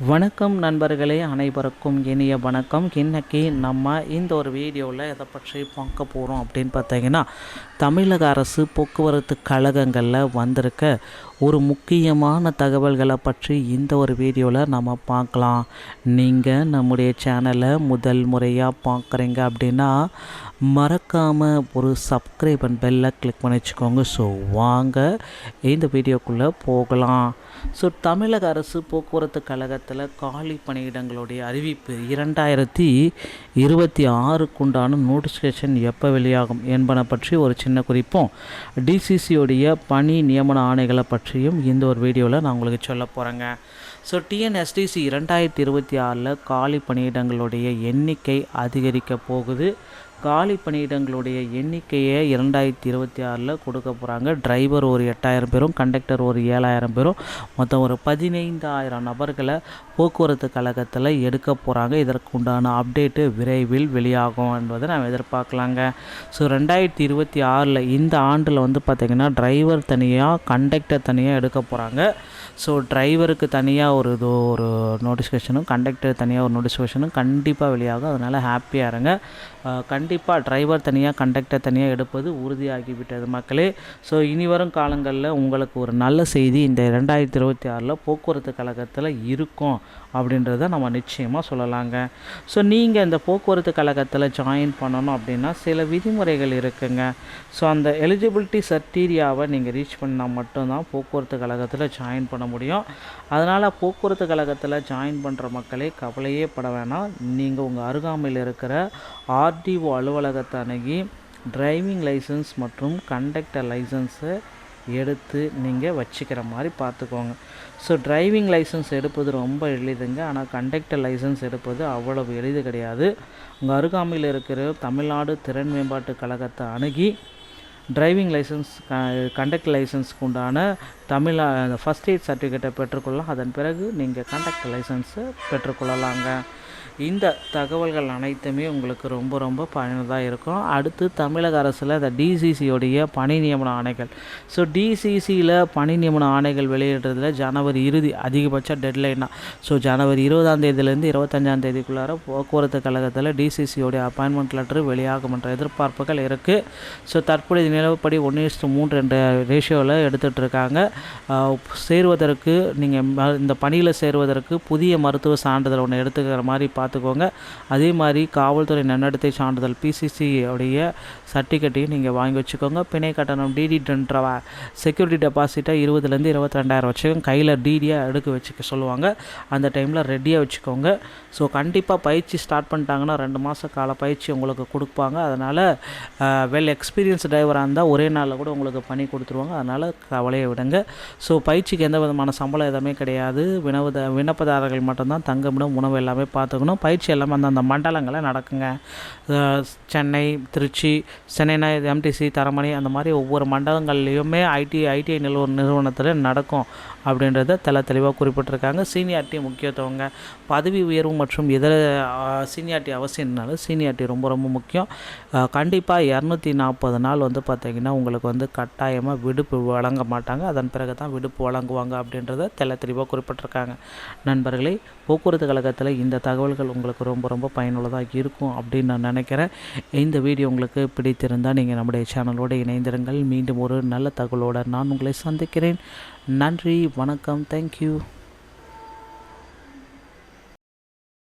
வணக்கம் நண்பர்களே, அனைவருக்கும் இனிய வணக்கம். இன்றைக்கி நம்ம இந்த ஒரு வீடியோவில் எதை பற்றி பார்க்க போகிறோம் அப்படின்னு பார்த்தீங்கன்னா, தமிழக அரசு போக்குவரத்து கழகங்களில் வந்திருக்க ஒரு முக்கியமான தகவல்களை பற்றி இந்த ஒரு வீடியோவில் நம்ம பார்க்கலாம். நீங்கள் நம்முடைய சேனலை முதல் முறையாக பார்க்குறீங்க அப்படின்னா மறக்காமல் ஒரு சப்ஸ்கிரைப் அண்ட் பெல்லை கிளிக் பண்ணி வச்சுக்கோங்க. ஸோ வாங்க இந்த வீடியோக்குள்ளே போகலாம். ஸோ தமிழக அரசு போக்குவரத்து கழகத்தில் காலி பணியிடங்களுடைய அறிவிப்பு 2026க்குண்டான நோட்டிஃபிகேஷன் எப்போ வெளியாகும் என்பன பற்றி ஒரு சின்ன குறிப்பும், டிசிசியோடைய பணி நியமன ஆணைகளை பற்றியும் இந்த ஒரு வீடியோவில் நான் உங்களுக்கு சொல்ல போகிறேங்க. ஸோ டிஎன்எஸ்டிசி 2026 காலி பணியிடங்களுடைய எண்ணிக்கை அதிகரிக்க போகுது. காலி பணியிடங்களுடைய எண்ணிக்கையை 2026 கொடுக்க போகிறாங்க. டிரைவர் ஒரு 8000 பேரும், கண்டக்டர் ஒரு 7000 பேரும், மொத்தம் ஒரு 15000 நபர்களை போக்குவரத்து கழகத்தில் எடுக்க போகிறாங்க. இதற்கு உண்டான அப்டேட்டு விரைவில் வெளியாகும் என்பதை நாம் எதிர்பார்க்கலாங்க. ஸோ 2026 இந்த ஆண்டில் பார்த்திங்கன்னா டிரைவர் தனியாக, கண்டக்டர் தனியாக எடுக்க போகிறாங்க. ஸோ டிரைவருக்கு தனியாக ஒரு நோட்டிஃபிகேஷனும், கண்டக்டர் தனியாக ஒரு நோட்டிஃபிகேஷனும் கண்டிப்பாக வெளியாகும். அதனால் ஹாப்பியாக இருங்க. கண்டிப்பாக டிரைவர் தனியாக, கண்டக்டர் தனியாக எடுப்பது உறுதியாகிவிட்டது மக்களே. ஸோ இனி வரும் காலங்களில் உங்களுக்கு ஒரு நல்ல செய்தி இந்த 2026 போக்குவரத்து கழகத்தில் இருக்கும் அப்படின்றத நம்ம நிச்சயமாக சொல்லலாங்க. ஸோ நீங்கள் இந்த போக்குவரத்து கழகத்தில் ஜாயின் பண்ணணும் அப்படின்னா சில விதிமுறைகள் இருக்குங்க. ஸோ அந்த எலிஜிபிலிட்டி சர்டீரியாவை நீங்கள் ரீச் பண்ணால் மட்டும்தான் போக்குவரத்து கழகத்தில் ஜாயின் பண்ண முடியும். அதனால் போக்குவரத்து கழகத்தில் ஜாயின் பண்ணுற மக்களே கவலையே பட வேணாம். நீங்கள் உங்கள் அருகாமையில் இருக்கிற ஆர்டிஓ அலுவலகத்தை அணுகி டிரைவிங் லைசன்ஸ் மற்றும் கண்டக்டர் லைசன்ஸை எடுத்து நீங்கள் வச்சுக்கிற மாதிரி பார்த்துக்கோங்க. ஸோ டிரைவிங் லைசன்ஸ் எடுப்பது ரொம்ப எளிதுங்க. ஆனால் கண்டக்டர் லைசன்ஸ் எடுப்பது அவ்வளவு எளிது கிடையாது. உங்கள் அருகாமையில் இருக்கிற தமிழ்நாடு திறன் மேம்பாட்டு கழகத்தை அணுகி டிரைவிங் லைசன்ஸ், கண்டக்டர் லைசன்ஸுக்கு உண்டான ஃபஸ்ட் எய்ட் சர்டிஃபிகேட்டை பெற்றுக்கொள்ளலாம். அதன் பிறகு நீங்கள் கண்டக்டர் லைசன்ஸை பெற்றுக்கொள்ளலாங்க. இந்த தகவல்கள் அனைத்துமே உங்களுக்கு ரொம்ப ரொம்ப பயனுள்ளதாக இருக்கும். அடுத்து தமிழக அரசில் இந்த டிசிசியோடைய பணி நியமன ஆணைகள். ஸோ டிசிசியில் பணி நியமன ஆணைகள் வெளியிடுறதுல ஜனவரி இறுதி அதிகபட்ச டெட்லைனாக. ஸோ ஜனவரி 20ஆம் தேதியிலேருந்து 25ஆம் தேதிக்குள்ளார போக்குவரத்து கழகத்தில் டிசிசியோடைய அப்பாயின்மெண்ட் லெட்டர் வெளியாகும் என்ற எதிர்பார்ப்புகள் இருக்குது. ஸோ தற்போதைய நிலவுப்படி 1:3 என்ற ரேஷியோவில் எடுத்துகிட்ருக்காங்க. சேருவதற்கு நீங்கள் இந்த பணியில் சேருவதற்கு புதிய மருத்துவ சான்றிதழ் ஒன்று எடுத்துக்கிற மாதிரி பார்த்துக்கோங்க. அதே மாதிரி காவல்துறை நன்னடத்தை சான்றிதழ் பிசிசி உடைய சர்டிஃபிகேட்டையும் நீங்கள் வாங்கி வச்சுக்கோங்க. பிணை கட்டணம் டிடி செக்யூரிட்டி டெபாசிட்டை 20,000 22,000 வச்சுக்கோங்க. கையில் டிடியாக எடுக்க வச்சுக்க சொல்லுவாங்க. அந்த டைமில் ரெடியாக வச்சுக்கோங்க. ஸோ கண்டிப்பாக பயிற்சி ஸ்டார்ட் பண்ணிட்டாங்கன்னா 2 மாத கால பயிற்சி உங்களுக்கு கொடுப்பாங்க. அதனால் வெல் எக்ஸ்பீரியன்ஸ் டிரைவராக இருந்தால் ஒரே நாளில் கூட உங்களுக்கு பண்ணி கொடுத்துருவாங்க. அதனால் கவலையை விடுங்க. ஸோ பயிற்சிக்கு எந்த விதமான சம்பளம் எதுவுமே கிடையாது. விண்ணப்பதாரர்கள் மட்டும்தான் தங்குமிடம், உணவு எல்லாமே பார்த்துக்கணும். பயிற்சி எல்லாமே அந்த மண்டலங்களை நடக்குங்க. சென்னை, திருச்சி, சென்னைனா எம்டிசி, தரமணி, அந்த மாதிரி ஒவ்வொரு மண்டலங்கள்லேயுமே ஐடிஐ நிறுவனத்தில் நடக்கும் அப்படின்றத தெளிவாக குறிப்பிட்டிருக்காங்க. சீனியாரிட்டி முக்கியத்துவங்க. பதவி உயர்வு மற்றும் இதர சீனியாரிட்டி அவசியம்னால சீனியாரிட்டி ரொம்ப ரொம்ப முக்கியம். கண்டிப்பாக 240 நாள் பார்த்திங்கன்னா உங்களுக்கு கட்டாயமாக விடுப்பு வழங்க மாட்டாங்க. அதன் பிறகு தான் விடுப்பு வழங்குவாங்க அப்படின்றத தெளிவாக குறிப்பிட்டிருக்காங்க. நண்பர்களே, போக்குவரத்து கழகத்தில் இந்த தகவல்கள் உங்களுக்கு ரொம்ப ரொம்ப பயனுள்ளதாக இருக்கும் அப்படின்னு நான் நினைக்கிறேன். இந்த வீடியோ உங்களுக்கு பிடித்திருந்தால் நீங்கள் நம்முடைய சேனலோடு இணைந்திருங்கள். மீண்டும் ஒரு நல்ல தகவலோடு நான் உங்களை சந்திக்கிறேன். நன்றி, வணக்கம், தேங்க்யூ.